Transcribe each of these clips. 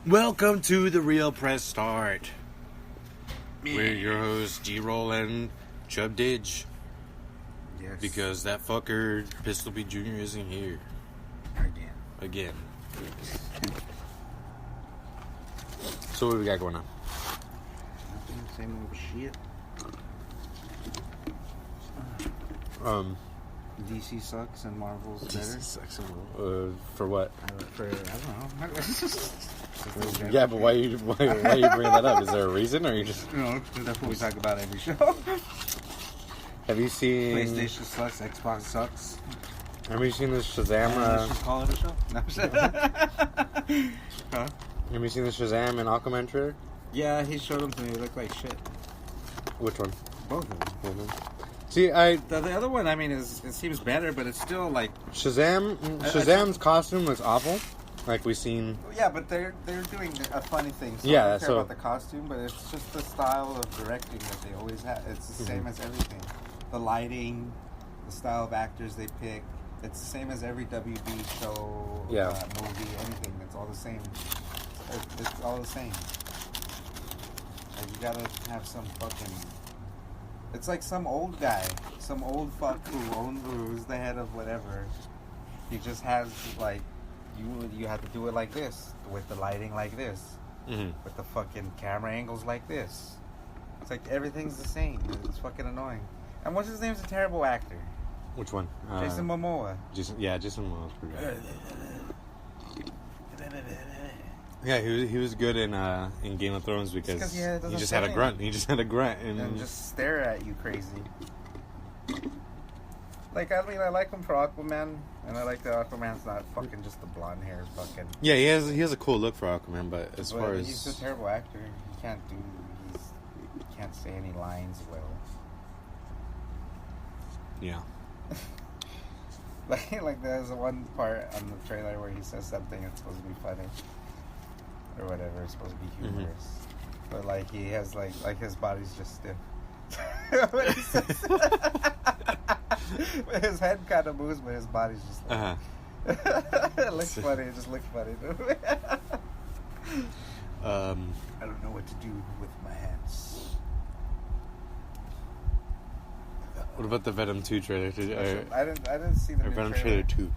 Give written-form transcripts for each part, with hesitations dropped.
Welcome to the Real Press Start. We're your hosts, G-Roll and Chub Didge. Yes. Because that fucker, Pistol B Jr. isn't here. Again. So what do we got going on? Nothing, same old shit. DC sucks and Marvel's better. DC sucks for what? I don't know. Yeah, but why you bringing that up? Is there a reason, or you just? No, that's what we talk about every show. Have you seen PlayStation sucks, Xbox sucks. Have you seen the Shazam? Let's just call it a show. No, huh? Have you seen the Shazam and Aquaman trailer? Yeah, he showed them to me. They look like shit. Which one? Both of them. See, the other one, I mean, it seems better, but it's still like Shazam's costume looks awful. Like we've seen. Yeah, but they're doing a funny thing. So yeah, I don't care about the costume, but it's just the style of directing that they always have. It's the same as everything. The lighting, the style of actors they pick. It's the same as every WB show, movie, anything. It's all the same. It's all the same. Like you gotta have some fucking. It's like some old guy, some old fuck who's the head of whatever. He just has like, you have to do it like this, with the lighting like this, with the fucking camera angles like this. It's like everything's the same. It's fucking annoying. And what's his name's a terrible actor. Which one? Jason Momoa. Jason Momoa's pretty good. Yeah, he was good in Game of Thrones because he just had a grunt. He just had a grunt and just stare at you crazy. Like, I mean, I like him for Aquaman, and I like that Aquaman's not fucking just the blonde hair fucking. Yeah, he has a cool look for Aquaman, but far as he's a terrible actor. He can't say any lines well. Yeah. like there's one part on the trailer where he says something that's supposed to be funny. Or whatever, it's supposed to be humorous. But like he has like his body's just stiff. When he says his head kind of moves, but his body's just like it looks funny, it just looks funny. I don't know what to do with my hands. What about the Venom 2 trailer? I didn't see the Venom trailer 2.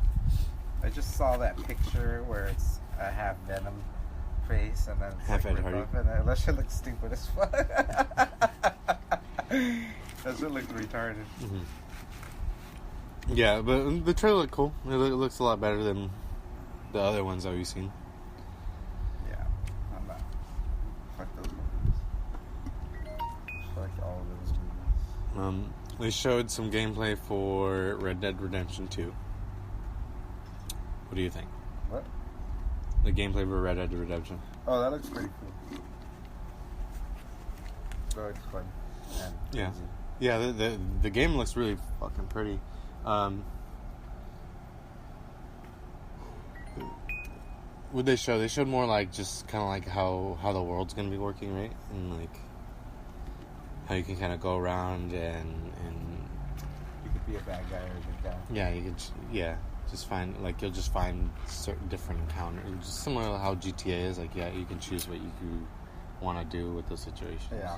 I just saw that picture where it's a half Venom face and then half Ed Hardy. And that shit looks stupid as fuck. That shit looks retarded. Mm-hmm. Yeah, but the trailer looked cool. It looks a lot better than the other ones that we've seen. Yeah, I'm not. Fuck those movies. Fuck all of those movies. They showed some gameplay for Red Dead Redemption 2. What do you think? What? The gameplay for Red Dead Redemption. Oh, that looks pretty cool. That looks fun. And yeah. easy. Yeah, the game looks really fucking pretty. What they show? They showed more like just kind of like how the world's gonna be working, right? And like how you can kind of go around and you could be a bad guy or a good guy. Yeah, you could. Yeah. Just find, like, you'll just find certain different encounters. Just similar to how GTA is, like, yeah, you can choose what you want to do with those situations. Yeah.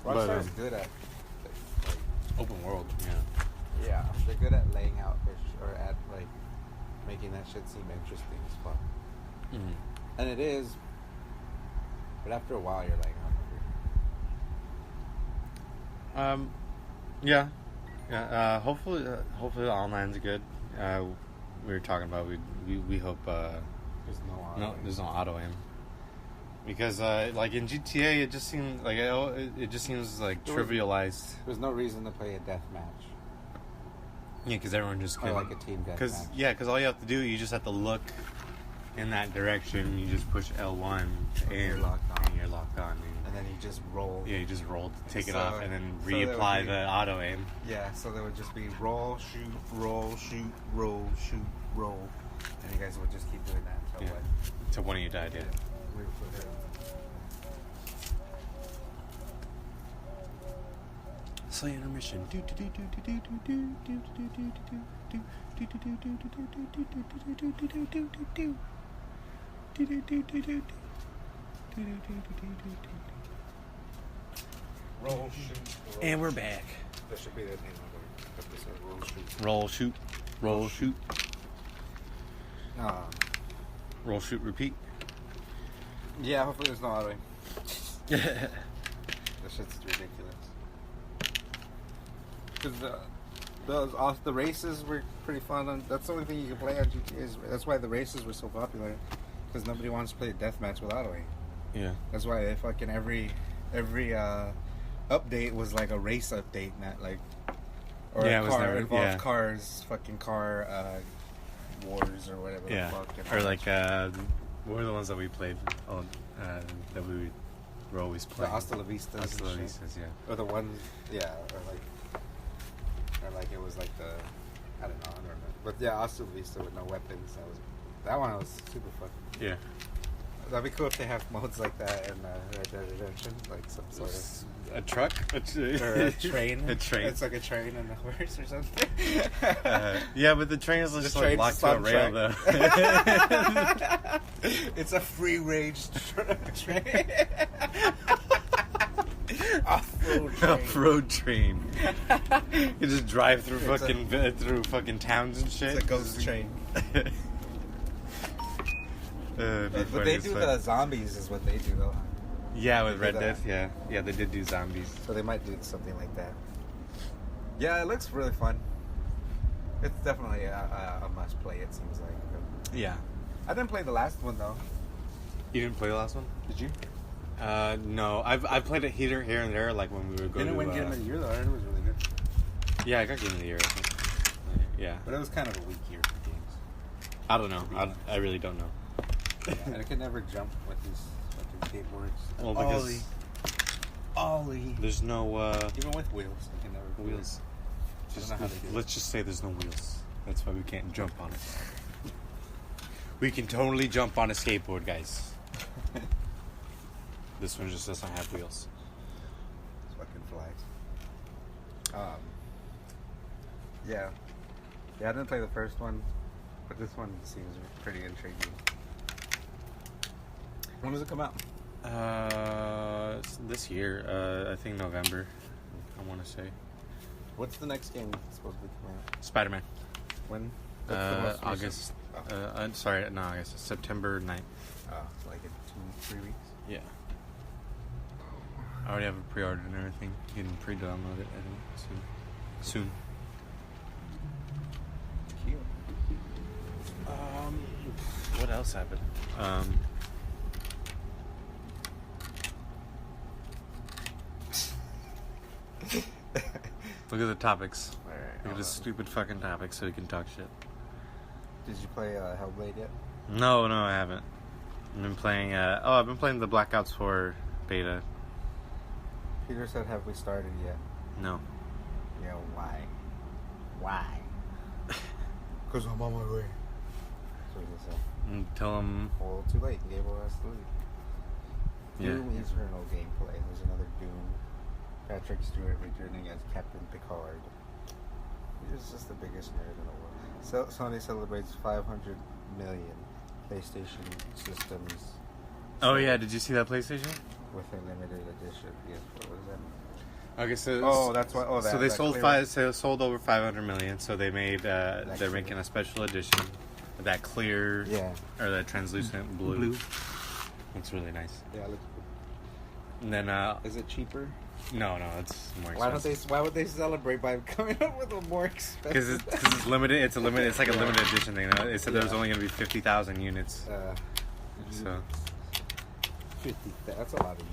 Rockstar's good at like, open world. Yeah, they're good at laying out or at like making that shit seem interesting as fuck. Mm-hmm. And it is, but after a while, you're like, Yeah. Hopefully the online's good. We were talking about we hope there's no auto aim because like in GTA it just seems like trivialized. There's no reason to play a deathmatch. Yeah, because everyone just or like a team deathmatch. Because all you have to do, you just have to look in that direction. You just push L1 and you're locked on. And then you just roll. Yeah, you just roll to take it off and then reapply the auto aim. Yeah, so there would just be roll, shoot, roll, shoot, roll, shoot, roll. And you guys would just keep doing that until what? Until one of you died, yeah. Slight intermission. Roll, shoot. And we're back. That should be the name of the episode. Roll, shoot. Roll, shoot. Roll, shoot. Roll, shoot, repeat. Yeah, hopefully there's no autoing. That shit's ridiculous. Because the races were pretty fun. That's the only thing you can play on GTA. That's why the races were so popular. Because nobody wants to play a deathmatch with autoing. Yeah. That's why fucking every update was like a race update, not like cars, fucking car wars or whatever. Yeah. The fuck, or like what were the ones that we played? That we were always playing. The Hasta La Vistas. Hasta La Vistas, yeah. Or the ones, yeah, or like it was like the, I don't know, I don't remember. But yeah, Hasta La Vista with no weapons. That one was super fun. Yeah. That'd be cool if they have modes like that in Red Dead Redemption, like some sort of a truck, or a train. A train. It's like a train and a horse or something. Yeah, but the train is just like locked to a rail, though. It's a free range train. Off-road train. You just drive through fucking towns and shit. It's a ghost train. But they do the zombies is what they do though. Yeah, with Red Dead, yeah, they did do zombies. So they might do something like that. Yeah, it looks really fun. It's definitely a must play. It seems like. Yeah. I didn't play the last one though. You didn't play the last one? Did you? No. I've played it here and there, like when we were going. Didn't win Game of the Year though. I heard it was really good. Yeah, I got Game of the Year. I think. Yeah. But it was kind of a weak year for games. I don't know. I really don't know. Yeah, and I could never jump with these fucking skateboards. Well, because Ollie. There's no even with wheels, I can never wheels. Let's just say there's no wheels. That's why we can't jump on it. We can totally jump on a skateboard, guys. This one just doesn't have wheels. It's fucking flags. Yeah, I didn't play the first one, but this one seems pretty intriguing. When does it come out? This year. I think November. I want to say. What's the next game that's supposed to be coming out? Spider-Man. When? August. I'm sorry, not August. September 9th. Oh, like in 2-3 weeks? Yeah. I already have a pre-order and everything. You can pre-download it, I think, soon. Cute. What else happened? Look at the topics. Alright, Look at the stupid fucking topics so we can talk shit. Did you play Hellblade yet? No, I haven't. I've been playing, I've been playing the Black Ops 4 beta. Peter said, have we started yet? No. Yeah, why? Why? Because I'm on my way. That's what he said. Tell him... Well, too late. Gable has to leave. Yeah. Doom Eternal gameplay. There's another Doom. Patrick Stewart returning as Captain Picard. He's just the biggest nerd in the world. Sony celebrates 500 million PlayStation systems. Oh yeah, did you see that PlayStation? With a limited edition. Yes, what was that? Okay, so that's why. So they sold over 500 million. So they made they're making a special edition, that clear, or that translucent blue. Looks really nice. Yeah, it looks And good. then is it cheaper? No, it's more expensive. Why would they celebrate by coming up with a more expensive? Because it's limited. It's like a limited edition thing. They said there was only going to be 50,000 units. So 50. That's a lot of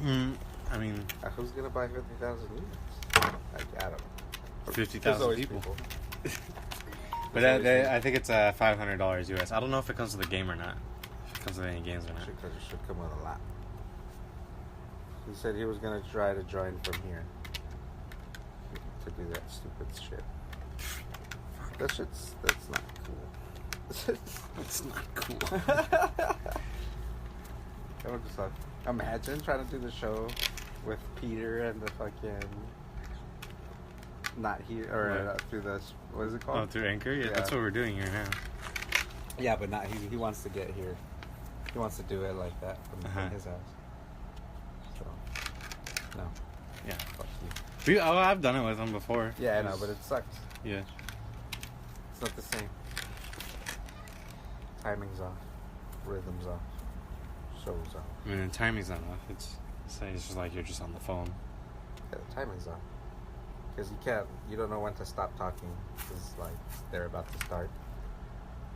units. I mean, who's gonna buy 50,000 units? I don't know. 50,000 people. But I think it's $500 US. I don't know if it comes with a game or not. If it comes with any games or not. Because it should come with a lot. He said he was gonna try to join from here to do that stupid shit. That's not cool. It's not cool. I would just imagine trying to do the show with Peter and the fucking Not here, or through the, what is it called? Oh, through Anchor? Yeah, that's what we're doing here now. Yeah, but not, he wants to get here. He wants to do it like that from his house. So, no. Yeah. Fuck you. I've done it with him before. Yeah, I know, but it sucks. Yeah. It's not the same. Timing's off. Rhythm's off. Show's off. I mean, the timing's not off. It's just like you're just on the phone. Yeah, the timing's off. Because you don't know when to stop talking. Because, like, they're about to start.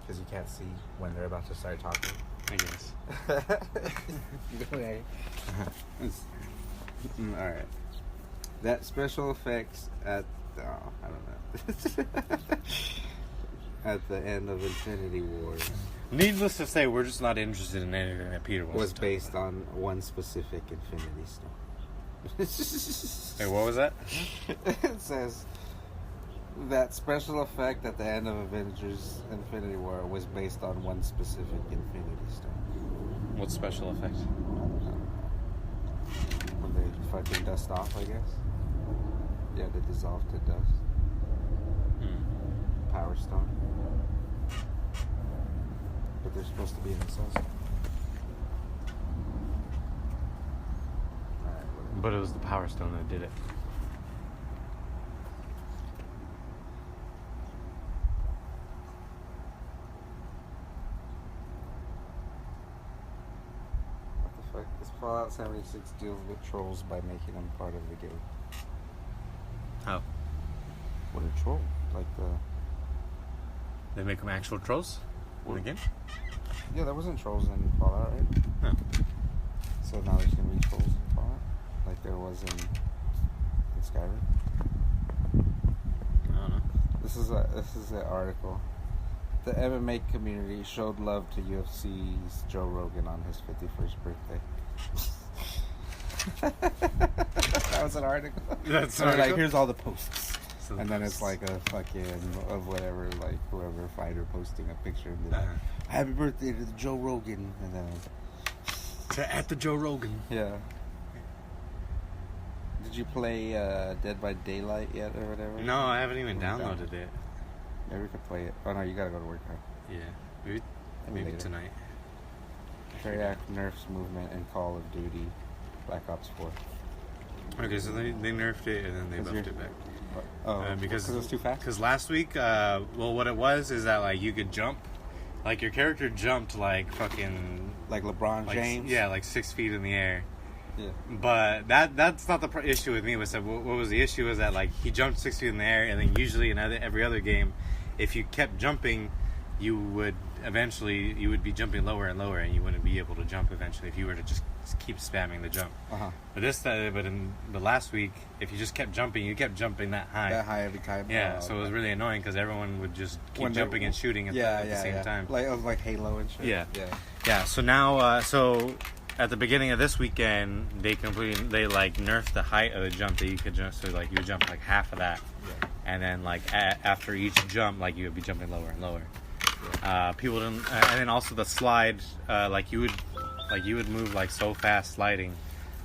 Because you can't see when they're about to start talking. I guess. Alright. That special effects at, I don't know. At the end of Infinity Wars. Needless to say, we're just not interested in anything that Peter was based on one specific Infinity Stone. Hey, what was that? It says that special effect at the end of Avengers Infinity War was based on one specific Infinity Stone. What special effect? When they fucking dust off, I guess. Yeah, they dissolve to dust. Power Stone. But they're supposed to be in the sun. But it was the Power Stone that did it. What the fuck? This Fallout 76 deals with trolls by making them part of the game. How? What a troll? Like They make them actual trolls? In the game? Yeah, there wasn't trolls in Fallout, right? No. So now there's gonna be trolls in Fallout? Like there was in Skyrim? I don't know. This is an article. The MMA community showed love to UFC's Joe Rogan on his 51st birthday. That was an article. That's an article? Like, here's all the posts. So and then it's like a fucking of whatever, like whoever fighter posting a picture and be like, happy birthday to the Joe Rogan, and then at the Joe Rogan. Yeah. Did you play Dead by Daylight yet or whatever? No, I haven't even downloaded it. Maybe we could play it. Oh no, you gotta go to work now. Yeah, maybe tonight. Carry out nerfs movement in Call of Duty Black Ops 4. Okay, so they nerfed it and then they buffed it back. Because it was too fast? Because last week, what it was is that, like, you could jump. Like, your character jumped, like, fucking... Like LeBron James? Yeah, like 6 feet in the air. Yeah. But that's not the issue with me. What was the issue is that, like, he jumped 6 feet in the air, and then usually in every other game, if you kept jumping, you would be jumping lower and lower, and you wouldn't be able to jump eventually if you were to just keep spamming the jump. But in the last week, if you just kept jumping, you kept jumping that high every time. Yeah, so it was really annoying because everyone would just keep jumping and shooting at the same time. Like Halo and shit. Yeah. So now, so at the beginning of this weekend, they like nerfed the height of the jump that you could jump. So like you would jump like half of that, and then like after each jump, like you would be jumping lower and lower. People didn't, and then also the slide, you would move like so fast sliding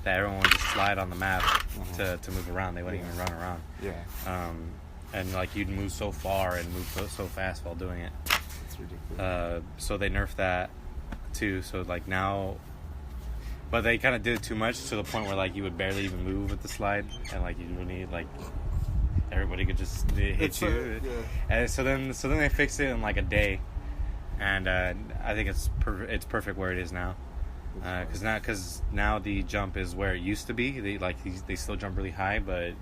that everyone would just slide on the map to move around. They wouldn't even run around. And like you'd move so far and move so fast while doing it. It's ridiculous. So they nerfed that too. So like now, but they kind of did it too much to the point where like you would barely even move with the slide, and like you would need like everybody could just hit you. And so then they fixed it in like a day, and I think it's perfect where it is now. Because now the jump is where it used to be. They still jump really high, but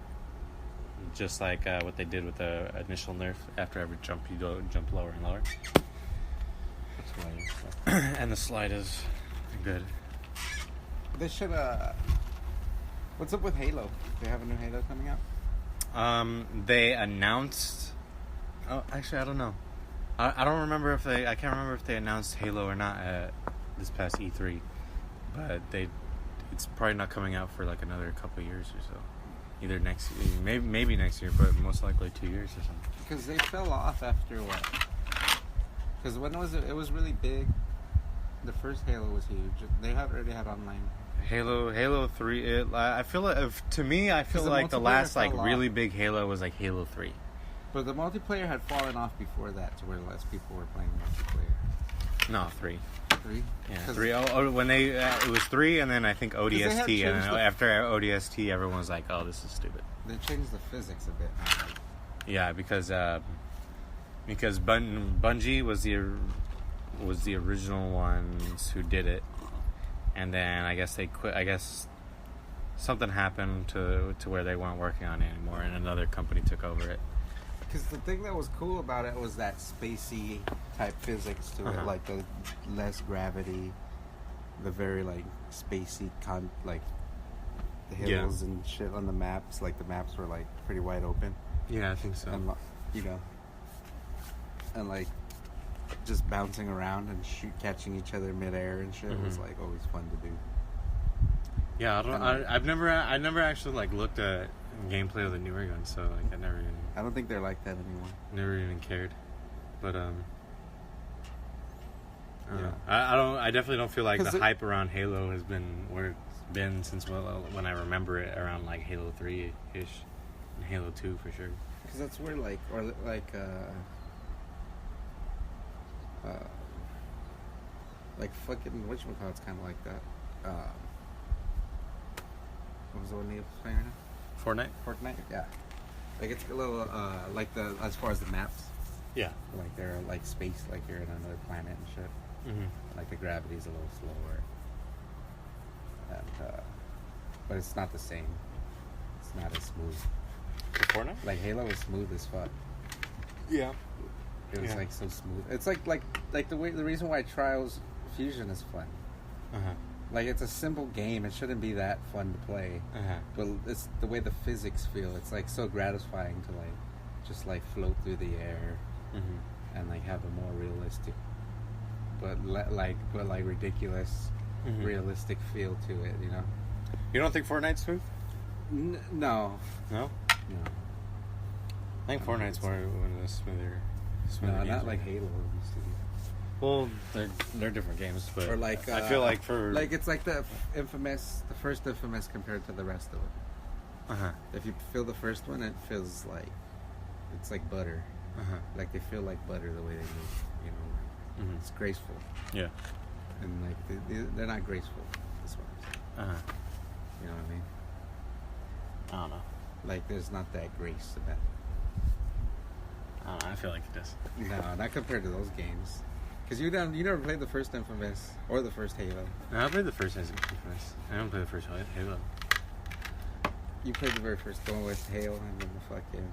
just like what they did with the initial nerf, after every jump you jump lower and lower. And the slide is good. They should. What's up with Halo? They have a new Halo coming out. They announced. Oh, actually, I don't know. I don't remember if they. I can't remember if they announced Halo or not at this past E3. But it's probably not coming out for like another couple of years or so. Either next year, maybe next year, but most likely 2 years or something. Because they fell off after what? Because when was it? It was really big. The first Halo was huge. They already had online. Halo 3. I feel like to me, I feel like the last like really big Halo was like Halo 3. But the multiplayer had fallen off before that, to where less people were playing multiplayer. No, 3. 3? Yeah, 3. When they it was 3, and then I think ODST, and then after ODST, everyone was like, "Oh, this is stupid." They changed the physics a bit. Yeah, because Bungie was the original ones who did it, and then I guess they quit. I guess something happened to where they weren't working on it anymore, and another company took over it. Because the thing that was cool about it was that spacey type physics to it, like the less gravity, the very like spacey like the hills and shit on the maps. Like the maps were like pretty wide open. Yeah, I think so. And and like just bouncing around and catching each other midair and shit was like always fun to do. Yeah, I've never actually like looked at gameplay of the newer guns, so like I don't think they're like that anymore. Never even cared, but I definitely don't feel like the hype around Halo has been where it's been since when I remember it, around like Halo 3 ish and Halo 2 for sure. Because that's where like fucking whatchamacallit's kind of like that. What was the one you were playing right now? Fortnite, yeah. Like it's a little like as far as the maps. Yeah. Like they're like space, like you're in another planet and shit. Like the gravity's a little slower. And but it's not the same. It's not as smooth. Fortnite? Like Halo was smooth as fuck. Yeah. It was like so smooth. It's like the reason why Trials Fusion is fun. Like it's a simple game. It shouldn't be that fun to play. But it's the way the physics feel. It's like so gratifying to like just like float through the air and like have a more realistic, but ridiculous, realistic feel to it. You know. You don't think Fortnite's smooth? No. No. No. I think Fortnite's one of the smoother. No, not like Halo used to be. Well, they're different games, but or like I feel like it's like the first Infamous compared to the rest of it. If you feel the first one, it feels like it's like butter. Like they feel like butter the way they move. You know, it's graceful. Yeah. And like they're not graceful. That's what I'm saying. You know what I mean? I don't know. Like there's not that grace about it. I don't know. I feel like it does. No, not compared to those games. Because you never played the first Infamous or the first Halo. No, I played the first Infamous. I don't play the first Halo. You played the very first one with Halo and then the fucking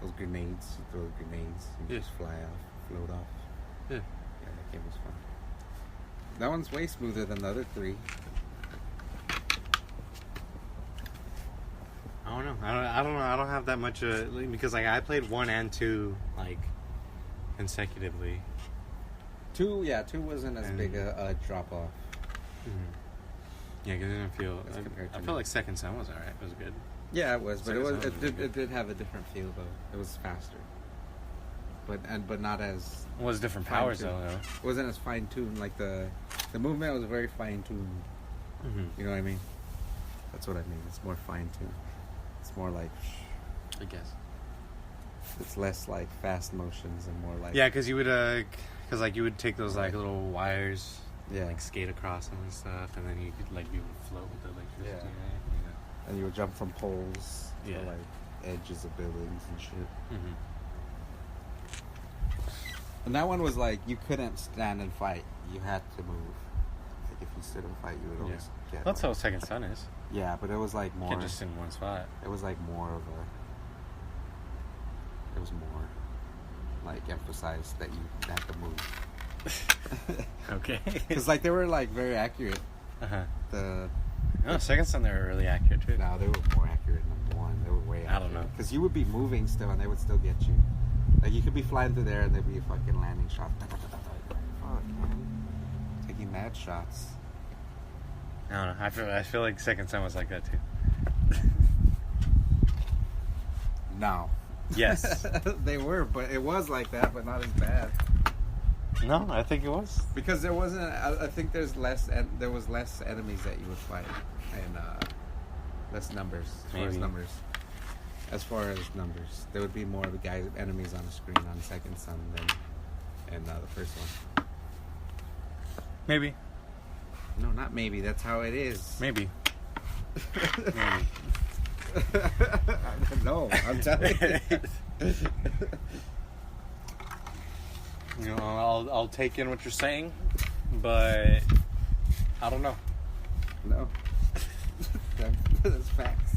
those grenades. You throw grenades and you just fly off, float off. Yeah. Yeah, that game was fun. That one's way smoother than the other 3. I don't know. I don't know. I don't have that much because like I played 1 and 2 like consecutively. 2 wasn't as big a drop off. Yeah, because I didn't feel. I felt like Second Son was alright. It was good. Yeah, it was, but it did have a different feel though. It was faster, but not as. It was different powers though. It wasn't as fine tuned. Like the movement was very fine tuned. You know what I mean? That's what I mean. It's more fine tuned. It's more like. I guess. It's less like fast motions and more like. Yeah, because you would you would take those like little wires. Yeah. Like skate across them and stuff, and then you could like you would float with the electricity. Yeah. And you would jump from poles to like edges of buildings and shit. And that one was like you couldn't stand and fight; you had to move. Like if you stood and fight, you would always get. That's how Second Son is. Yeah, but it was like more. You can't just sit in one spot. It was like more of a. It was more like emphasized that you had to move. Okay. Because like they were like very accurate. Second Son, they were really accurate too. No, they were more accurate than 1. They were way accurate. I don't know. Because you would be moving still and they would still get you. Like you could be flying through there and there'd be a fucking landing shot. Fuck, man. Taking mad shots. I don't know. I feel like Second Son was like that too. No. Yes. They were, but it was like that, but not as bad. No, I think it was. Because there wasn't. I think there was less enemies that you would fight, and less numbers. As far as numbers, there would be more of the enemies on the screen on Second Son than in the first one. Maybe. No, not maybe. That's how it is. Maybe. Maybe. No, I'm telling you. You know, I'll take in what you're saying, but I don't know. No. That's facts.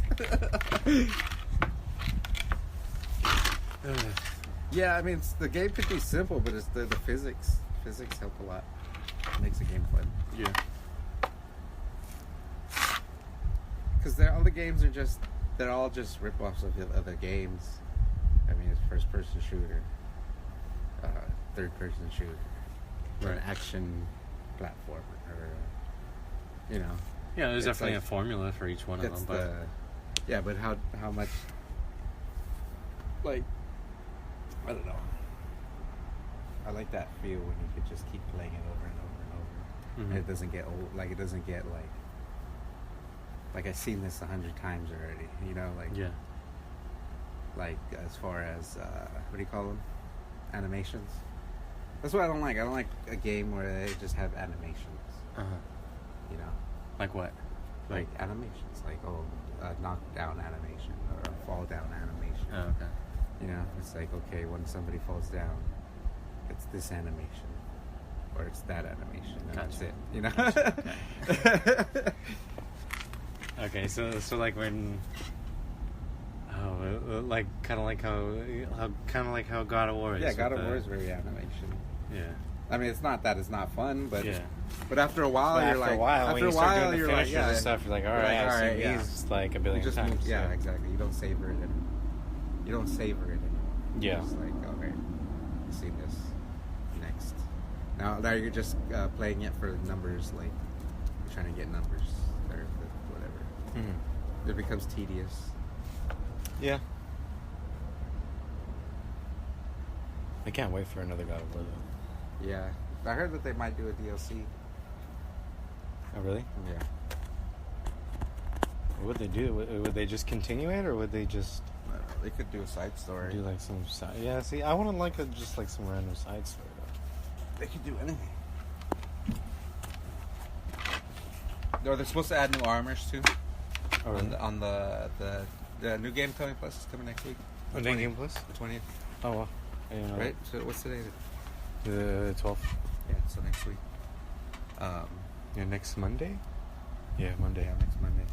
Yeah, I mean, the game could be simple, but it's the physics. Physics help a lot. It makes the game fun. Yeah. Because all the games are they're all just rip-offs of the other games. I mean, it's first-person shooter, third-person shooter, or an action platformer, or, you know. Yeah, there's definitely a formula for each one of them. But yeah, but how much, like, I don't know. I like that feel when you could just keep playing it over and over and over. Mm-hmm. And it doesn't get old. Like, it doesn't get, like I've seen this 100 times already, you know, like, yeah. Like, as far as, what do you call them? Animations. That's what I don't like. I don't like a game where they just have animations. Uh-huh. You know? Like what? Like animations. Like, a knockdown animation or a fall down animation. Oh, okay. You know, it's like, okay, when somebody falls down, it's this animation. Or it's that animation. And Gotcha. That's it. You know? Gotcha. Okay. Okay, so like when, like kind of like how God of War is. Yeah, God of War is very animation. Yeah. I mean, it's not that it's not fun, but yeah. But after a while, when you start doing the finishers and stuff, you're like, all right, I've seen these like a billion times. Move, yeah, exactly. You don't savor it anymore. Yeah. It's like, all right, I've seen this. Next. Now you're just playing it for numbers, like you're trying to get numbers or whatever. Mm-hmm. It becomes tedious. Yeah. I can't wait for another God of War though. Yeah. I heard that they might do a DLC. Oh, really? Yeah. What would they do? Would they just continue it, or would they just... They could do a side story. Do like some side... Yeah, see, I wouldn't like just like some random side story though. They could do anything. No, they're supposed to add new armors too. Oh, really? On the new game coming plus is coming next week. The new game plus? The 20th. Oh, wow. I didn't know right? So what's today? The 12th. Yeah, so next week. Yeah, next Monday? Yeah, Monday. Yeah, next Monday.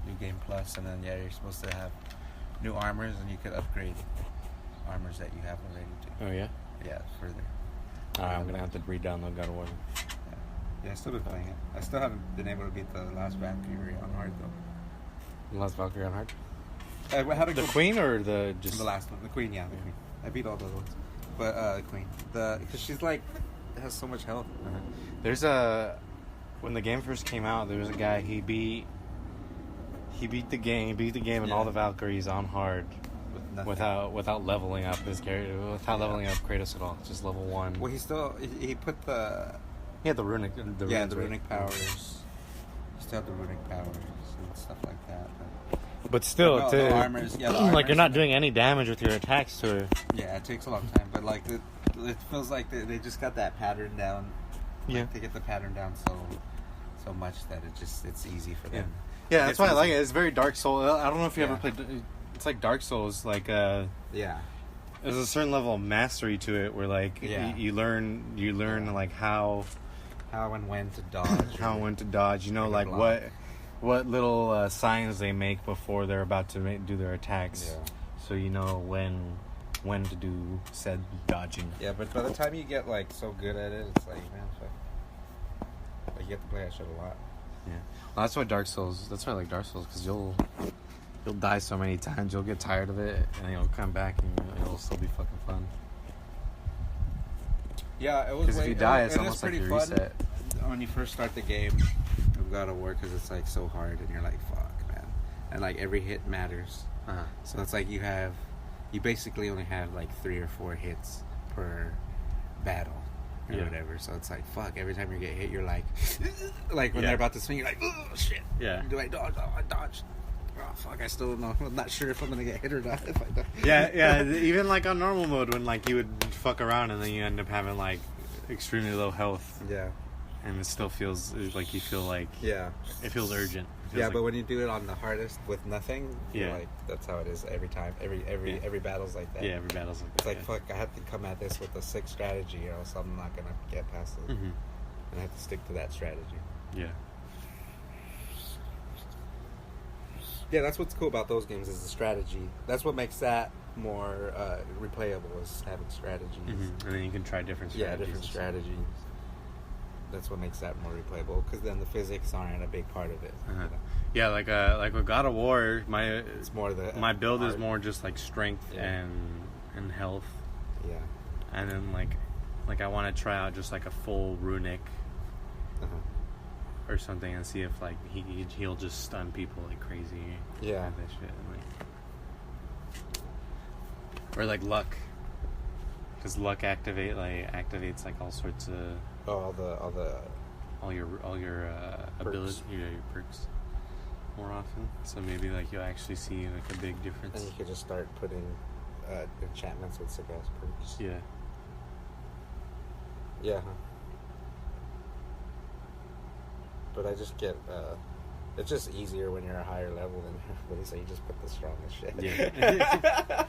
New game plus, and then you're supposed to have new armors, and you could upgrade armors that you have already too. Oh yeah? Yeah, further. Alright, I'm gonna have to re-download God of War. Yeah, I've still been playing it. I still haven't been able to beat the last Valkyrie on hard though. The last Valkyrie on hard? The Queen or the just... The last one. The Queen, yeah. The Queen. I beat all those ones. But the Queen. Because she's like, has so much health. Uh-huh. There's when the game first came out, there was a guy, he beat the game and all the Valkyries on hard without leveling up his character, without leveling up Kratos at all. Just level 1. Well, he put the... He had the runic powers. He still had the runic powers and stuff like that. But still, the armors, the armors, like you're not doing any damage with your attacks to her. Yeah, it takes a long time, but like it feels like they just got that pattern down. Yeah, like, they get the pattern down so much that it's easy for them. Yeah, that's why I like it. It's very Dark Souls. I don't know if you ever played. It's like Dark Souls. Like there's a certain level of mastery to it where like you learn like how and when to dodge. You know, like what little signs they make before they're about to do their attacks. Yeah. So you know when to do said dodging. Yeah, but by the time you get like so good at it, it's like, man, like you have to play that shit a lot. Yeah, well, that's why I like Dark Souls, because you'll die so many times, you'll get tired of it, and you'll come back and it'll still be fucking fun. Yeah, it was. Because if you die, it's almost like you reset. When you first start the game, you've got to work because it's like so hard, and you're like, fuck, man, and like every hit matters. Uh-huh. So it's like you basically only have like 3 or 4 hits per battle, or whatever. So it's like, fuck, every time you get hit, you're like when they're about to swing, you're like, oh, shit. Yeah. Do I dodge? Oh, I dodged. Oh, fuck, I still don't know. I'm not sure if I'm going to get hit or not if I don't. Yeah. Even, like, on normal mode, when, like, you would fuck around and then you end up having, like, extremely low health. Yeah. And it still feels like you feel like... Yeah. It feels urgent. But when you do it on the hardest with nothing, you're like, that's how it is every time. Every battle's like that. Yeah, every battle's like that. It's like, fuck, I have to come at this with a sick strategy, or else I'm not going to get past it. Mm-hmm. And I have to stick to that strategy. Yeah. Yeah, that's what's cool about those games is the strategy. That's what makes that more replayable, is having strategies. Mm-hmm. And then you can try different strategies. Yeah, different strategies. That's what makes that more replayable, because then the physics aren't a big part of it. Uh-huh. You know? Yeah, like with God of War, it's more my build is more just like strength and health. Yeah. And then like I want to try out just like a full runic or something and see if like he'll just stun people like crazy. Yeah. That shit. Or like luck, because luck activates like all sorts of all your abilities, your perks more often. So maybe like you'll actually see like a big difference. And you could just start putting enchantments with sick ass perks. Yeah. Yeah. But I just get it's just easier when you're a higher level than everybody, so you just put the strongest shit. Yeah.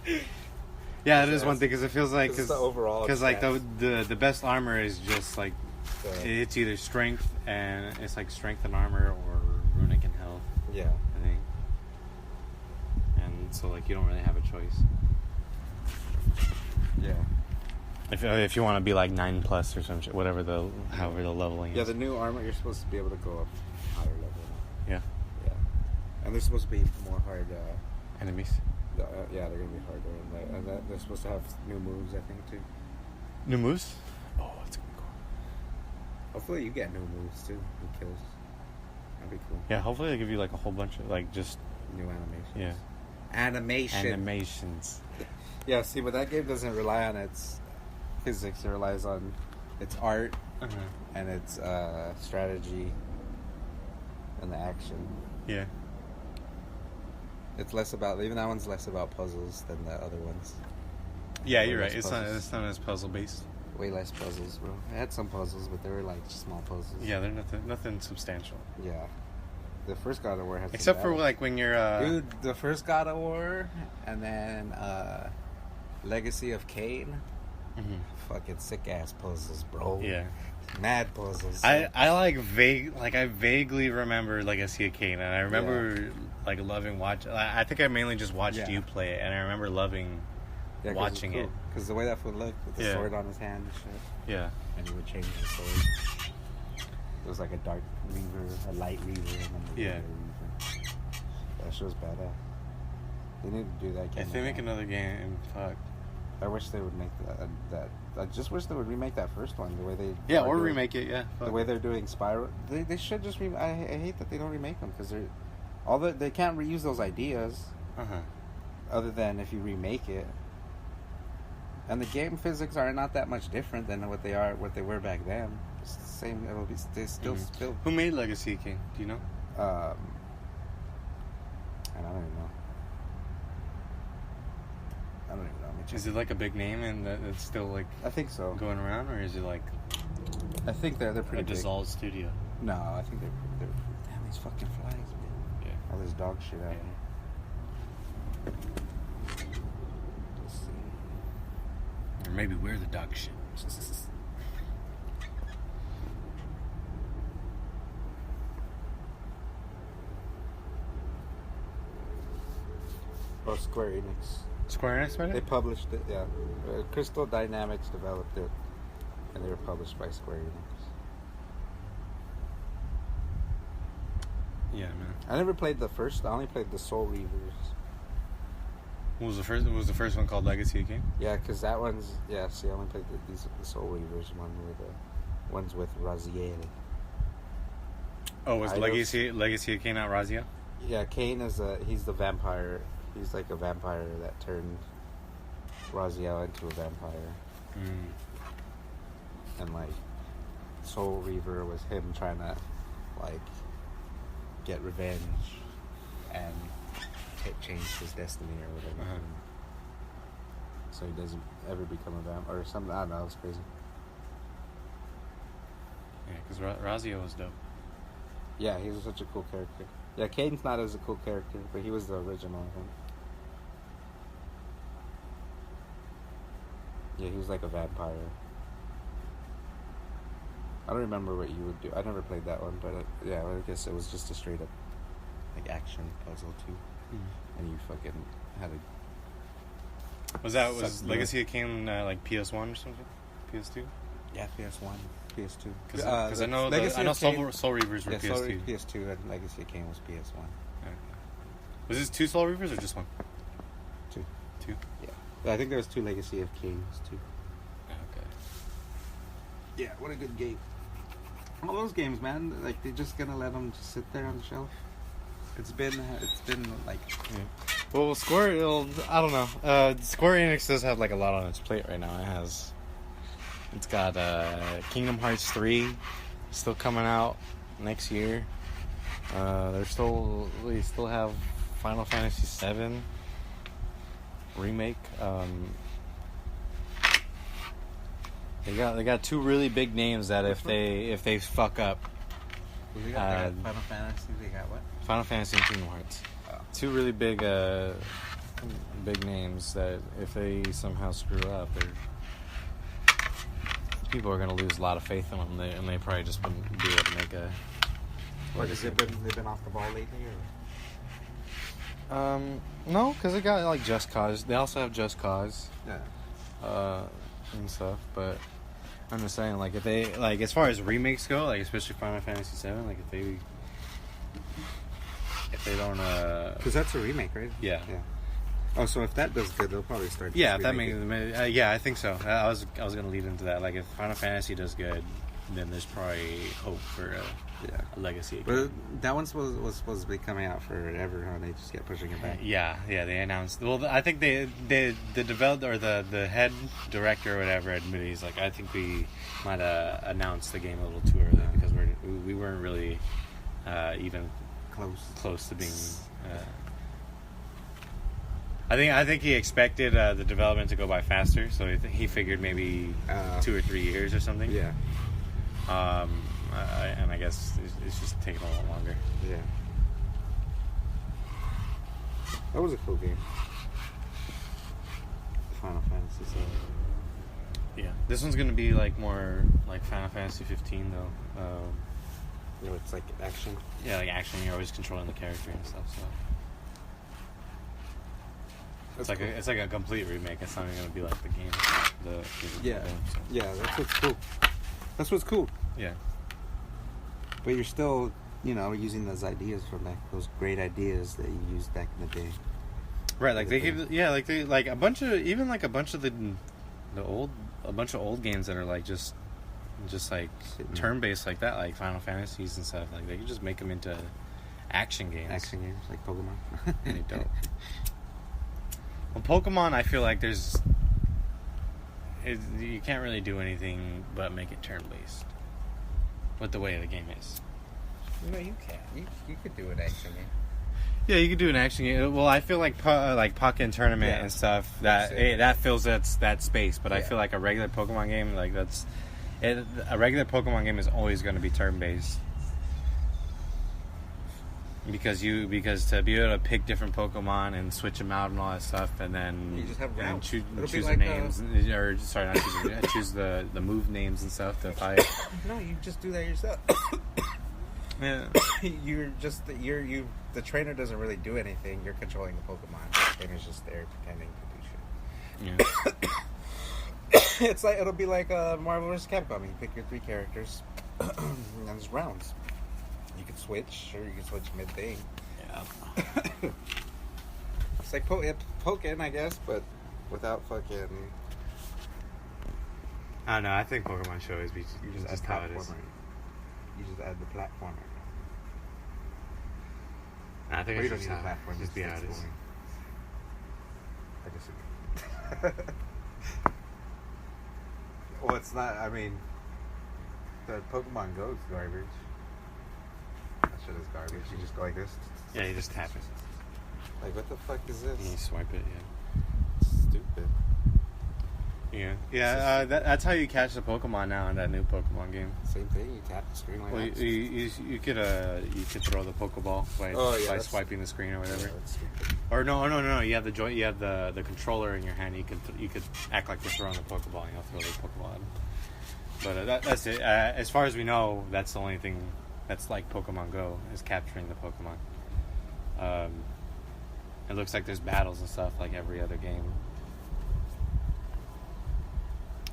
Yeah, it is one thing, because it feels like the overall, because like the best armor is just like it's either strength and armor or runic and health. Yeah, I think. And so like you don't really have a choice. Yeah. If you want to be like 9+ or some shit, however the leveling is. Yeah, the new armor, you're supposed to be able to go up higher level. Yeah. Yeah. And they're supposed to be more hard enemies. Yeah, they're gonna be harder, and they're supposed to have new moves, I think, too. New moves? Oh, that's gonna be cool. Hopefully, you get new moves too. New kills. That'd be cool. Yeah, hopefully they give you like a whole bunch of like just new animations. Yeah. Animations. Yeah. See, but that game doesn't rely on its physics. It relies on its art and its strategy and the action. Yeah. It's less about, even that one's less about puzzles than the other ones. Yeah, you're right. It's not as puzzle based. Way less puzzles, bro. I had some puzzles, but they were like small puzzles. Yeah, they're nothing substantial. Yeah. The first God of War has except for like when you're dude, the first God of War and then Legacy of Kain. Mm-hmm. Fucking sick ass puzzles, bro. Yeah. Mad puzzles. I vaguely remember Legacy of Kain, and I remember like loving watching. I think I mainly just watched you play it, and I remember loving watching it because the way that fool looked with the sword on his hand and shit. Yeah. And he would change his sword. It was like a dark reaver, a light reaver, and then a reaver. That shit was badass. They need to do that game. If they make another game, fuck. I wish they would make that. I just wish they would remake that first one the way they. Yeah, or remake it. Yeah. The way they're doing Spyro, they should just. I hate that they don't remake them because they can't reuse those ideas. Other than if you remake it. And the game physics are not that much different than what they were back then. It's the same. It will be. They still. Who made Legacy of Kain? Do you know? I don't even know. Is it like a big name and it's still like? I think so. Going around, or is it like? I think they're pretty big. A dissolved studio. No, I think they're. Damn, these fucking flies, man. Yeah. All this dog shit out here. Let's see. Or maybe we're the dog shit. Oh, Square Enix. Square Enix made it? They published it, yeah. Crystal Dynamics developed it, and they were published by Square Enix. Yeah, man. I never played the first. I only played the Soul Reavers. What was the first? Was the first one called Legacy of Kain? Yeah, because that one's I only played the Soul Reavers one with the ones with Raziel. Oh, was Legacy of Kain not Raziel? Yeah, Kain is he's the vampire. He's like a vampire that turned Raziel into a vampire. and like Soul Reaver was him trying to like get revenge and change his destiny or whatever. Uh-huh. So he doesn't ever become a vampire or something. I don't know. It's crazy. Yeah, because Razio was dope. Yeah, he was such a cool character. Yeah, Caden's not as a cool character, but he was the original, I think. Yeah, he was like a vampire. I don't remember what you would do. I never played that one, but yeah, I guess it was just a straight up like action puzzle too. Mm-hmm. And you fucking had to. Was Legacy of Kain like PS1 or something? PS2? Yeah, PS1, PS2. Because I know Soul Reavers were PS2. PS2 and Legacy of Kain was PS1. Okay. Was this 2 Soul Reavers or just 1? 2. 2? Yeah. I think there was 2 Legacy of Kains too. Okay. Yeah, what a good game. All those games, man, like they're just gonna let them just sit there on the shelf. It's been like. Yeah. Well, I don't know. Square Enix does have like a lot on its plate right now. It's got Kingdom Hearts 3 still coming out next year. We still have Final Fantasy 7 remake. They got 2 really big names that if they fuck up. They got Final Fantasy. They got what? Final Fantasy and Kingdom Hearts. Oh. 2 really big names that if they somehow screw up, people are gonna lose a lot of faith in them, and they probably just wouldn't be able to make a. What has they've been off the ball lately, or? No, because they got like Just Cause. They also have Just Cause. Yeah. And stuff, but I'm just saying, like, if they, like, as far as remakes go, like, especially Final Fantasy 7, like, if they don't, because that's a remake, right? Yeah. Oh, so if that does good, they'll probably start. Yeah, if that makes, yeah, I think so. I was gonna lead into that. Like, if Final Fantasy does good, then there's probably hope for a legacy. But that one was supposed to be coming out forever, huh? They just kept pushing it back. Yeah, they announced. Well, I think the developer or the head director or whatever admitted, he's like, I think we might announce the game a little too early because we weren't really even close to being. I think he expected the development to go by faster, so he figured maybe 2 or 3 years or something. Yeah. And I guess it's just taking a lot longer. Yeah. That was a cool game. Final Fantasy 7. Yeah. This one's gonna be like more like Final Fantasy 15 though. It's like action. Yeah, like action. You're always controlling the character and stuff. So. It's like a complete remake. It's not even gonna be like the game. Yeah, so. Yeah. That's what's cool. Yeah. But you're still, using those ideas from those great ideas that you used back in the day. Right. Like they give, a bunch of a bunch of old games that are like just like turn-based like that, like Final Fantasies and stuff. Like they could just make them into action games. Action games like Pokemon. They don't. Well, Pokemon, I feel like you can't really do anything but make it turn-based with the way the game is. No, you can. You could do an action game. Yeah, you could do an action game. Well, I feel like Pokken Tournament and stuff that fills that space. But I feel like a regular Pokemon game, like a regular Pokemon game is always going to be turn-based. Because to be able to pick different Pokemon and switch them out and all that stuff, and then you just have rounds. Choose their names, or sorry, not choose the move names and stuff to fight. No, you just do that yourself. Yeah, the trainer doesn't really do anything. You're controlling the Pokemon. The trainer's just there pretending to do shit. Yeah. It'll be like Marvel vs. Capcom. You pick your 3 characters, and there's rounds. You can switch, or you can switch mid-thing. Yeah. It's like Pokken, I guess, but without fucking... I don't know. I think Pokemon should always be just how it is. You just add the platformer. I think you don't need a platform. Just be how it is. I disagree. Well, it's not... I mean... That Pokemon Go is garbage. That shit is garbage. You just go like this. Yeah, you just tap it. Like, what the fuck is this? And you swipe it, Stupid. Yeah. That's how you catch the Pokemon now in that new Pokemon game. Same thing. You tap the screen like that. You could throw the Pokeball by swiping the screen or whatever. Yeah, that's stupid. Or no. You have the controller in your hand. You could act like you're throwing the Pokeball and you'll throw the Pokeball at him. But that's it. As far as we know, that's the only thing that's like Pokemon Go is capturing the Pokemon. It looks like there's battles and stuff like every other game.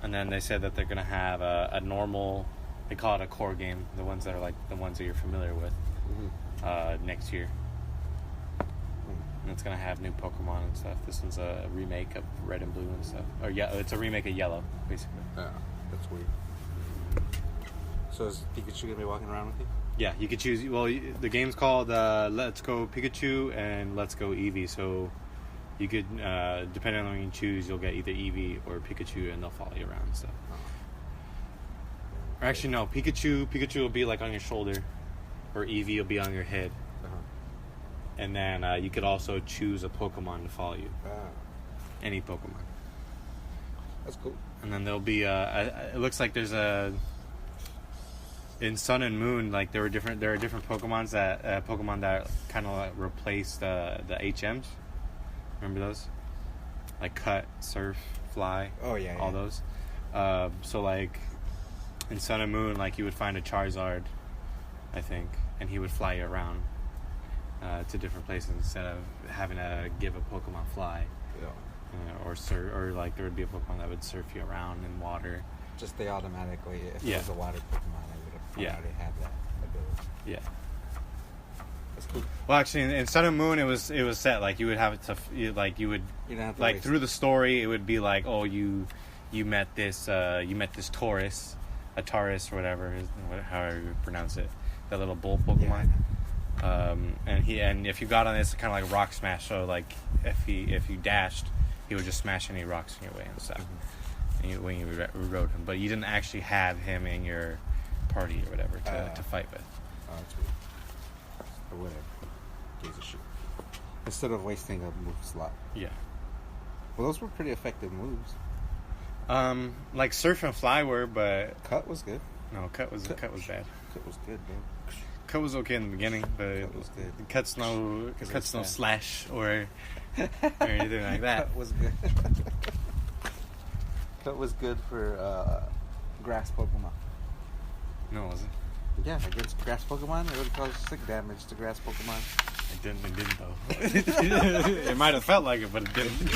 And then they said that they're going to have a normal, they call it a core game, the ones that are like the ones that you're familiar with, next year. And it's going to have new Pokemon and stuff. This one's a remake of Red and Blue and stuff. Or yeah, it's a remake of Yellow, basically. Yeah, that's weird. So is Pikachu going to be walking around with you? Yeah, you could choose. Well, the game's called Let's Go Pikachu and Let's Go Eevee. So you could, depending on what you choose, you'll get either Eevee or Pikachu, and they'll follow you around and stuff. Or actually, no, Pikachu will be like on your shoulder, or Eevee will be on your head. And then you could also choose a Pokemon to follow you. Any Pokemon. That's cool. And then there'll be it looks like there's in Sun and Moon, like there are different Pokemon that kind of like replaced the HMs. Remember those? Like Cut, Surf, Fly. Oh yeah. All those. So like in Sun and Moon, like you would find a Charizard, I think, and he would fly you around to different places instead of having to give a Pokemon fly. Yeah. Or like there would be a Pokemon that would surf you around in water. Just they automatically, if it was a water Pokemon, I would have already had that ability. Yeah. That's cool. Well, actually, in Sun and Moon, it was set like you would have it to you would like through the story. It would be like, oh, you met this Taurus, a Taurus or whatever, however you pronounce it, that little bull Pokemon. Yeah. And if you got on this, kind of like rock smash. So like if you dashed, he would just smash any rocks in your way and stuff. When you rode him, but you didn't actually have him in your party or whatever to fight with. Oh, that's weird. Or whatever. Gives a shit. Instead of wasting a move slot. Yeah. Well, those were pretty effective moves. Like Surf and Fly were, but Cut was good. No, Cut was bad. Cut was good, man. Cut was okay in the beginning, but Cut was good. Cut's no slash or anything like that. Cut was good. Cut was good for grass Pokemon. No, was it? Yeah, against grass Pokemon, it would cause sick damage to grass Pokemon. It didn't though. It might have felt like it, but it didn't.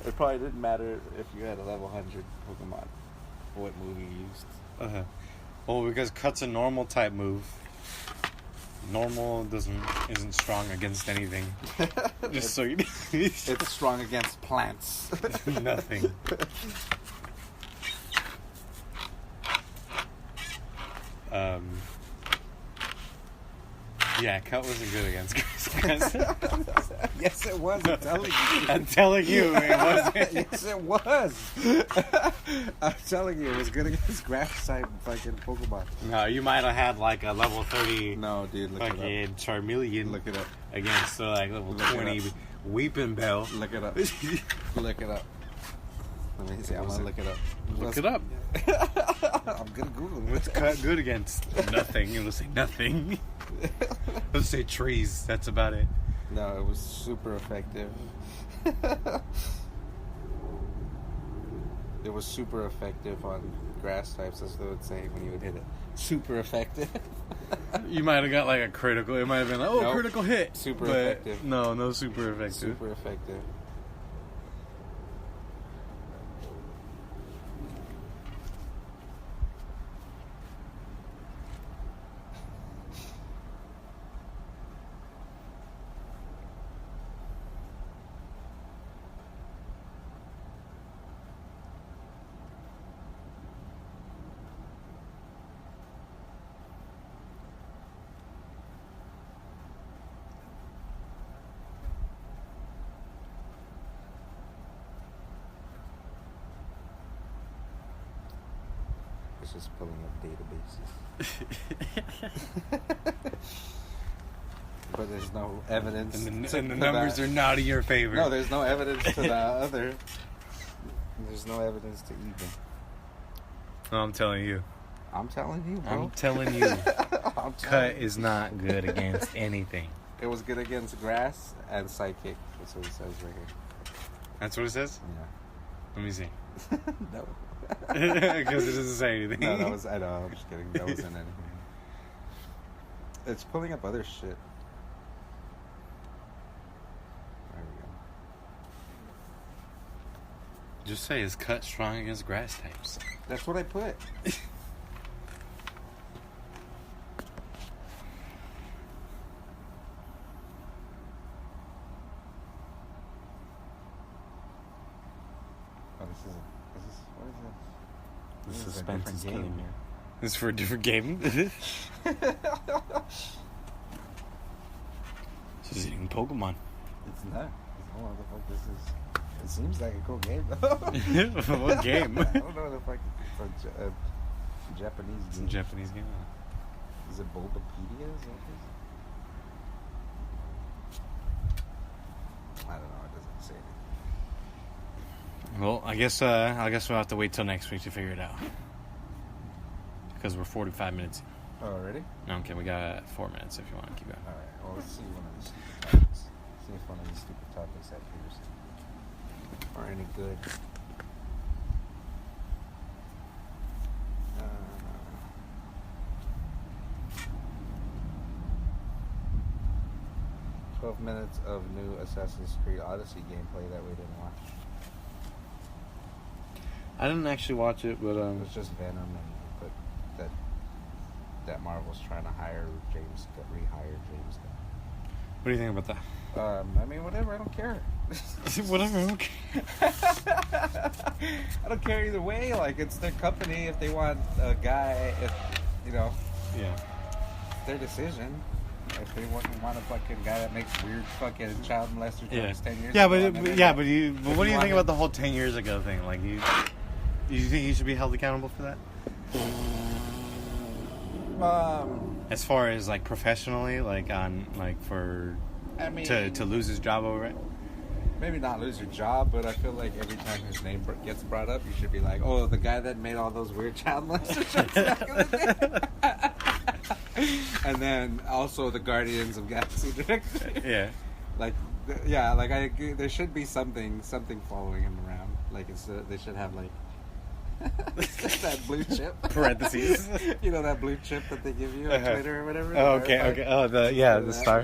It probably didn't matter if you had a level 100 Pokemon, what move you used. Well, because Cut's a normal type move. Normal isn't strong against anything. Just so you it's strong against plants. Nothing. Yeah, Cut wasn't good against grass. Yes, it was. I'm telling you. I'm telling you, it wasn't. Yes, it was. I'm telling you, it was good against grass type fucking Pokemon. No, you might have had like a level 30. No, dude, look fucking it up. Charmeleon. Look it up. Against like level 20 Weeping Bell. Look it up. Look it up. Let me see. I'm gonna look it up. Look it up. I'm gonna Google it. What's Cut good against? Nothing. It'll say nothing. It'll say trees. That's about it. No, it was super effective. It was super effective on grass types, as they would say when you would hit it. Super effective. You might have got like a critical. It might have been like, oh, nope. Critical hit. Super effective. No super effective. Super effective. It's just pulling up databases. But there's no evidence. And the numbers are not in your favor. No, there's no evidence to the other. There's no evidence to either. No, I'm telling you. I'm telling you, bro. I'm telling you. Cut is not good against anything. It was good against grass and psychic. That's what it says right here. That's what it says? Yeah. Let me see. No. Because it doesn't say anything. No, that was... I know, I'm just kidding. That wasn't anything. It's pulling up other shit. There we go. Just say, is cut strong against grass types? That's what I put. Oh, The suspense is killing me. This is for a different game? She's eating Pokemon. It's not. I don't know what the fuck this is. It seems like a cool game, though. What game? I don't know what the fuck. It's a Japanese game. It's a Japanese game? Is it Bulbapedia? Is that what it is? I don't know. It doesn't say anything. Well, I guess we'll have to wait till next week to figure it out. Because we're 45 minutes in. Oh, already? No, okay, we got 4 minutes if you want to keep going. Alright, well, let's see one of these stupid topics. See if one of these stupid topics that appears are any good. 12 minutes of new Assassin's Creed Odyssey gameplay that we didn't watch. I didn't actually watch it, but It was just Venom and that Marvel's trying to rehire James Gunn. What do you think about that? I mean, whatever. I don't care. Whatever. Okay. I don't care either way. Like, it's their company. If they want a guy, Yeah. it's their decision. If they want a fucking guy that makes weird fucking child molester jokes 10 years ago. but what do you think about the whole 10 years ago thing? Like, you think he should be held accountable for that? As far as like professionally, like on like for to lose his job over it. Maybe not lose your job, but I feel like every time his name gets brought up, you should be like, "Oh, the guy that made all those weird child molester jokes back in the day." And then also the Guardians of Galaxy director. Yeah. There should be something following him around. Like they should have like that blue chip. Parentheses. You know that blue chip that they give you on Twitter or whatever? Oh, okay. Oh, the star.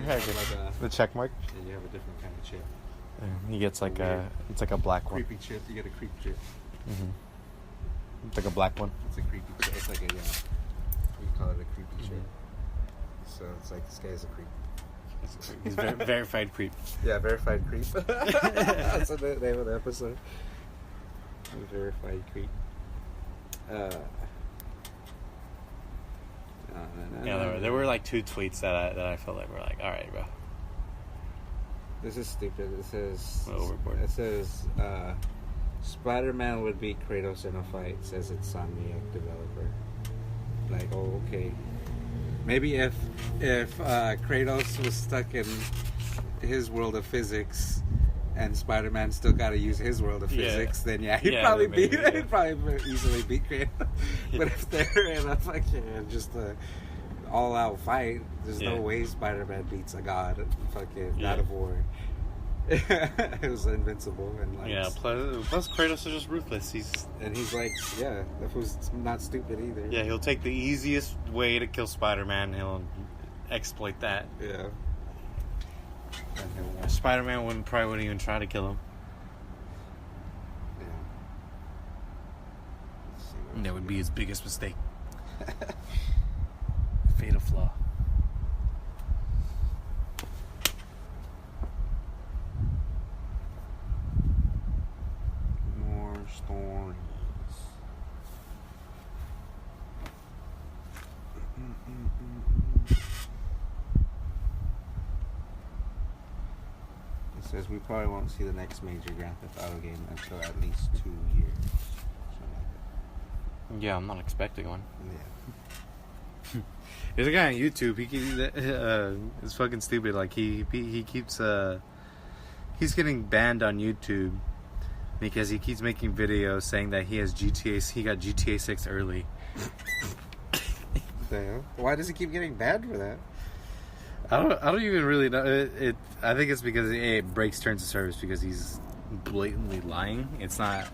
The check mark. Yeah, you have a different kind of chip. He gets like it's like a black one. Creepy chip. You get a creep chip. Mm-hmm. It's like a black one. It's a creepy chip. It's like we call it a creepy chip. So it's like this guy's a creep. He's verified creep. Yeah, verified creep. That's the name of the episode. Verified creep. There were like 2 tweets that I felt like were like, all right, bro. This is stupid. It says overboard. It says Spider-Man would beat Kratos in a fight. Says Insomniac developer. Like, oh, okay. Maybe if Kratos was stuck in his world of physics and Spider-Man still got to use his world of physics, then he'd probably easily beat Kratos. But if they're in a fucking just a all-out fight, there's no way Spider-Man beats a god. Fucking God of War. It was invincible and like plus Kratos is just ruthless. He's like that was not stupid either. Yeah, he'll take the easiest way to kill Spider-Man and he'll exploit that. Yeah. Spider-Man probably wouldn't even try to kill him. Yeah. And that would be his biggest mistake. Fatal flaw. More stories. It says we probably won't see the next major Grand Theft Auto game until at least 2 years. Yeah, I'm not expecting one. Yeah. There's a guy on YouTube. It's fucking stupid. Like he keeps he's getting banned on YouTube because he keeps making videos saying that he got GTA 6 early. Damn. Why does he keep getting banned for that? I don't even really know. I think it's because it breaks terms of service because he's blatantly lying. It's not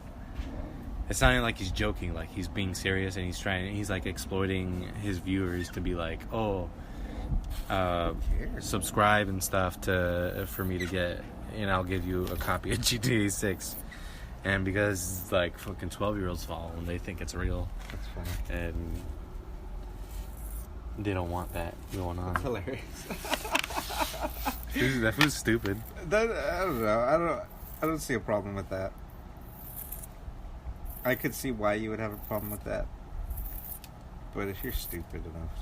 even like he's joking. Like he's being serious and he's like exploiting his viewers to be like, subscribe and stuff for me to get, and I'll give you a copy of GTA 6. And because like fucking 12-year-olds follow and they think it's real. That's funny. And they don't want that going on. That's hilarious. That was stupid. I don't know. I don't see a problem with that. I could see why you would have a problem with that. But if you're stupid enough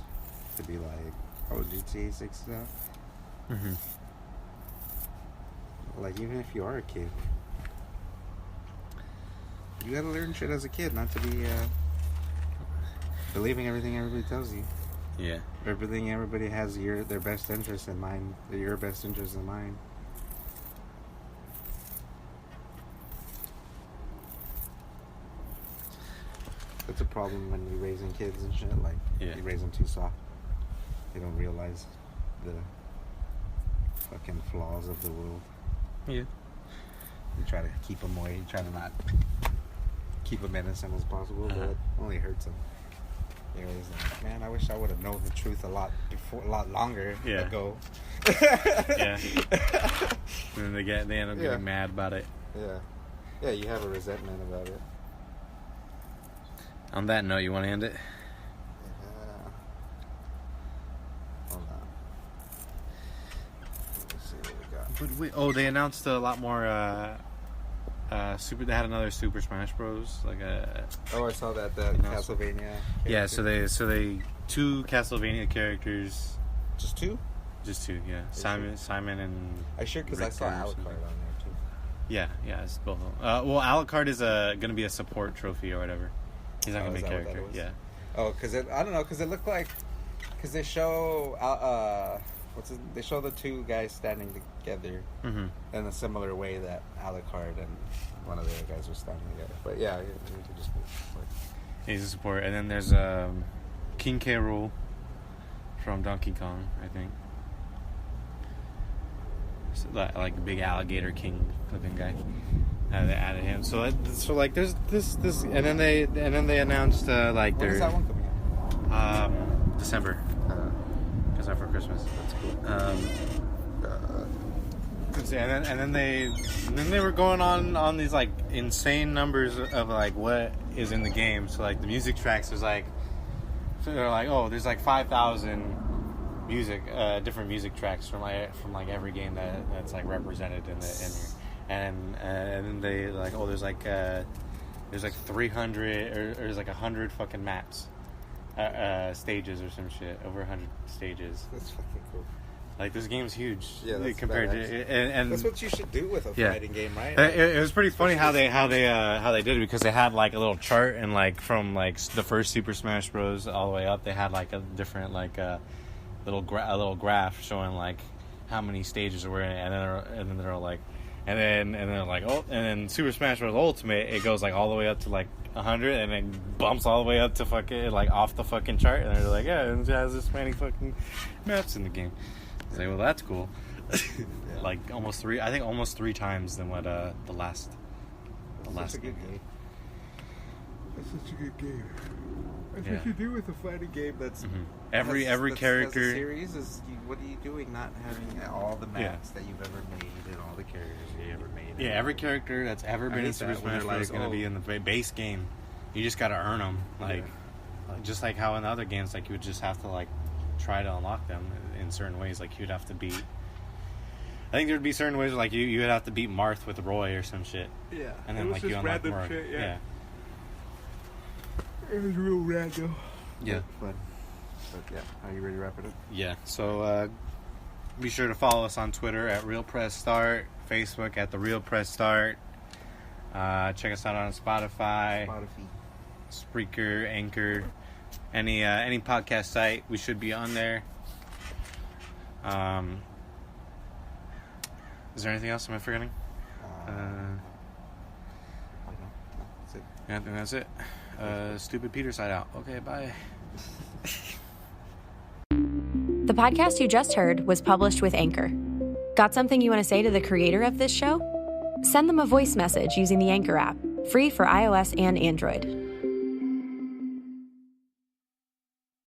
to be like, oh, GTA 6 is out? Mm-hmm. Like, even if you are a kid, you gotta learn shit as a kid, not to be believing everything everybody tells you. Yeah. Everything everybody has their best interest in mind, your best interest in mind. That's a problem when you're raising kids and shit. Like, you raise them too soft. They don't realize the fucking flaws of the world. Yeah. You try to keep them away. You try to not keep them innocent as possible, but it only hurts them. They're always like, man, I wish I would have known the truth a lot longer ago. Yeah. And then they end up getting mad about it. Yeah. Yeah, you have a resentment about it. On that note, you want to end it? Yeah. Hold on. Let's see what we got. They announced a lot more. They had another Super Smash Bros. I saw that Castlevania. Yeah, so they 2 Castlevania characters. Just 2? Just 2, yeah. Simon and. I sure because I saw Alucard on there too. Yeah, it's both. Alucard is going to be a support trophy or whatever. He's not going to be a character. Yeah. Oh, because I don't know, because it looked like, because they show they show the 2 guys standing together in a similar way that Alucard and one of the other guys were standing together. But yeah, you could just be support. He's a support, and then there's King K. Rool from Donkey Kong, I think. So, like the big alligator king looking guy. They added him. So like there's this, and then they announced like when is that one coming out? December. Because after Christmas. That's cool. And then they were going on these like insane numbers of like what is in the game. So like the music tracks was like, so they're like, oh, there's like 5,000 different music tracks from every game that's like represented in here. And then they like, oh, there's like 300 or there's like 100 fucking maps, stages or some shit, over 100 stages. That's fucking cool. Like this game's huge. Yeah, that's compared to and that's what you should do with a fighting game, right? It was pretty funny how they did it, because they had like a little chart, and like from like the first Super Smash Bros. All the way up, they had like a different like a little graph showing like how many stages there were in it, and then they're like. And then like, oh, and then Super Smash Bros. Ultimate, it goes like all the way up to like 100, and then bumps all the way up to fucking like off the fucking chart, and they're like, yeah, it has this many fucking maps in the game. It's like, well, that's cool. Yeah. Like almost 3 times than what the last game. That's such a good game. That's Yeah. what you do with a fighting game. That's every character. Has a series is what are you doing? Not having all the maps that you've ever made and all the characters you ever made. Yeah, every character that's ever been in Super Smash Bros. Is going to be in the base game. You just got to earn them, just like how in the other games, like you would just have to like try to unlock them in certain ways. Like you'd have to beat. I think there'd be certain ways like you would have to beat Marth with Roy or some shit. Yeah, and then like you unlock Marth. Shit, yeah. It was real random. Yeah. But yeah, are you ready to wrap it up? Yeah. So be sure to follow us on Twitter at Real Press Start, Facebook at The Real Press Start. Check us out on Spotify. Spreaker, Anchor, any podcast site. We should be on there. Is there anything else? Am I forgetting? I don't know. No, that's it. Yeah, I think that's it. Stupid Peter side out. Okay, bye. The podcast you just heard was published with Anchor. Got something you want to say to the creator of this show? Send them a voice message using the Anchor app, free for iOS and Android.